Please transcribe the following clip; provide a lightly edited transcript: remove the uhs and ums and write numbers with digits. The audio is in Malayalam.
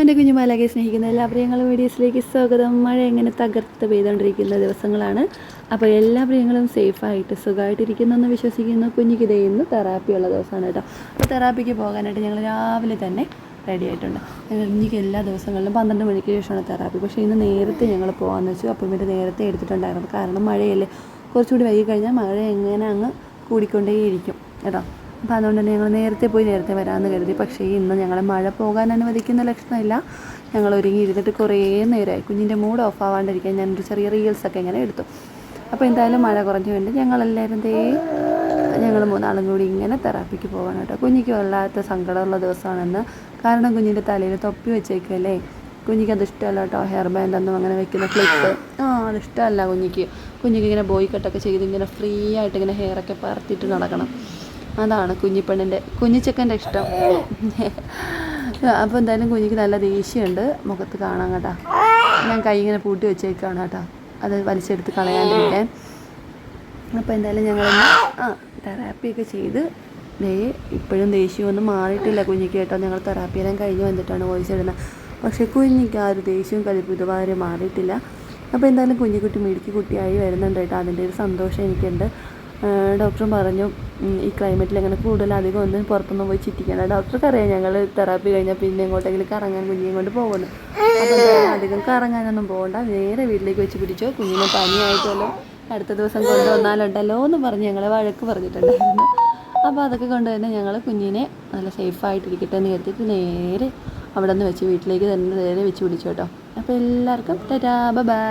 എൻ്റെ കുഞ്ഞുമാലകെ സ്നേഹിക്കുന്ന എല്ലാ പ്രിയങ്ങളും വീഡിയോസിലേക്ക് സ്വാഗതം. മഴ എങ്ങനെ തകർത്ത് പെയ്തുകൊണ്ടിരിക്കുന്ന ദിവസങ്ങളാണ്. അപ്പോൾ എല്ലാ പ്രിയങ്ങളും സേഫായിട്ട് സുഖമായിട്ടിരിക്കുന്നെന്ന് വിശ്വസിക്കുന്നു. കുഞ്ഞിക്ക് ഇന്ന് തെറാപ്പിയുള്ള ദിവസമാണ് കേട്ടോ. അപ്പോൾ തെറാപ്പിക്ക് പോകാനായിട്ട് ഞങ്ങൾ രാവിലെ തന്നെ റെഡി ആയിട്ടുണ്ട്. കുഞ്ഞിക്ക് എല്ലാ ദിവസങ്ങളിലും 12 മണിക്ക് ശേഷമാണ് തെറാപ്പി. പക്ഷേ ഇന്ന് നേരത്തെ ഞങ്ങൾ പോകാമെന്ന് വെച്ചു. അപ്പോൾ ഇവർ നേരത്തെ എടുത്തിട്ടുണ്ടായിരുന്നു. കാരണം മഴയല്ലേ, കുറച്ചുകൂടി വൈകി കഴിഞ്ഞാൽ മഴ എങ്ങനെ അങ്ങ് കൂടിക്കൊണ്ടേയിരിക്കും കേട്ടോ. അപ്പോൾ അതുകൊണ്ട് തന്നെ ഞങ്ങൾ നേരത്തെ പോയി നേരത്തെ വരാമെന്ന് കരുതി. പക്ഷേ ഇന്ന് ഞങ്ങളെ മഴ പോകാൻ അനുവദിക്കുന്ന ലക്ഷണമില്ല. ഞങ്ങൾ ഒരുങ്ങി ഇരുന്നിട്ട് കുറേ നേരമായി. കുഞ്ഞിൻ്റെ മൂഡ് ഓഫ് ആവാണ്ടിരിക്കാൻ ഞാനൊരു ചെറിയ റീൽസൊക്കെ ഇങ്ങനെ എടുത്തു. അപ്പോൾ എന്തായാലും മഴ കുറഞ്ഞു വേണ്ടി ഞങ്ങളെല്ലാവരും ഞങ്ങൾ 3 കൂടി ഇങ്ങനെ തെറാപ്പിക്ക് പോകണം കേട്ടോ. കുഞ്ഞിക്ക് വല്ലാത്ത സങ്കടമുള്ള ദിവസമാണെന്ന്. കാരണം കുഞ്ഞിൻ്റെ തലയിൽ തൊപ്പി വെച്ചേക്കല്ലേ. കുഞ്ഞിക്ക് അത് ഇഷ്ടമല്ല കേട്ടോ. ഹെയർ ബാൻഡൊന്നും അങ്ങനെ വെക്കുന്ന ക്ലിപ്പ് അതിഷ്ടമല്ല കുഞ്ഞിക്ക്. ഇങ്ങനെ ബോയ് കട്ടൊക്കെ ചെയ്ത് ഇങ്ങനെ ഫ്രീ ആയിട്ട് ഇങ്ങനെ ഹെയറൊക്കെ പറത്തിയിട്ട് നടക്കണം. അതാണ് കുഞ്ഞിച്ചക്കൻ്റെ ഇഷ്ടം. അപ്പോൾ എന്തായാലും കുഞ്ഞിക്ക് നല്ല ദേഷ്യമുണ്ട് മുഖത്ത് കാണാൻ കേട്ടോ. ഞാൻ കൈ ഇങ്ങനെ പൂട്ടി വെച്ചേക്കാണ് കേട്ടോ, അത് വലിച്ചെടുത്ത് കളയാണ്ടിരിക്കാൻ. അപ്പോൾ എന്തായാലും ഞങ്ങളൊന്ന് തെറാപ്പിയൊക്കെ ചെയ്ത് ഇപ്പോഴും ദേഷ്യമൊന്നും മാറിയിട്ടില്ല കുഞ്ഞിക്ക് കേട്ടോ. ഞങ്ങൾ തെറാപ്പിയെല്ലാം കഴിഞ്ഞ് വന്നിട്ടാണ് വോയിസ് ഇടുന്നത്. പക്ഷേ കുഞ്ഞിക്ക് ആ ഒരു ദേഷ്യവും കലിപ്പും ഇതുവരെ മാറിയിട്ടില്ല. അപ്പോൾ എന്തായാലും കുഞ്ഞിക്കുട്ടി മിടുക്കി കുട്ടിയായി വരുന്നുണ്ട് കേട്ടോ. അതിൻ്റെ ഒരു സന്തോഷം എനിക്കുണ്ട്. ഡോക്ടറും പറഞ്ഞു ഈ ക്ലൈമറ്റിൽ അങ്ങനെ അധികം ഒന്നും പുറത്തൊന്നും പോയി ചിറ്റിക്കണം. ഡോക്ടർക്ക് അറിയാം ഞങ്ങൾ തെറാപ്പി കഴിഞ്ഞാൽ പിന്നെ എങ്ങോട്ടെങ്കിലും കറങ്ങാൻ കുഞ്ഞിനെ കൊണ്ട് പോകുന്നു. അപ്പോൾ അധികം കറങ്ങാനൊന്നും പോകണ്ട, നേരെ വീട്ടിലേക്ക് വെച്ച് പിടിച്ചോ. കുഞ്ഞിനെ പനിയായിട്ടല്ലോ അടുത്ത ദിവസം കൊണ്ടുവന്നാലുണ്ടല്ലോ എന്ന് പറഞ്ഞ് ഞങ്ങളെ വഴക്ക് പറഞ്ഞിട്ടുണ്ടായിരുന്നു. അപ്പോൾ അതൊക്കെ കൊണ്ട് തന്നെ ഞങ്ങൾ കുഞ്ഞിനെ നല്ല സേഫായിട്ടിരിക്കട്ടെ എന്ന് കരുതിയിട്ട് നേരെ അവിടെ നിന്ന് വെച്ച് വീട്ടിലേക്ക് തന്നെ നേരെ വെച്ച് പിടിച്ചു കേട്ടോ. അപ്പോൾ എല്ലാവർക്കും ടാറ്റാ ബൈ.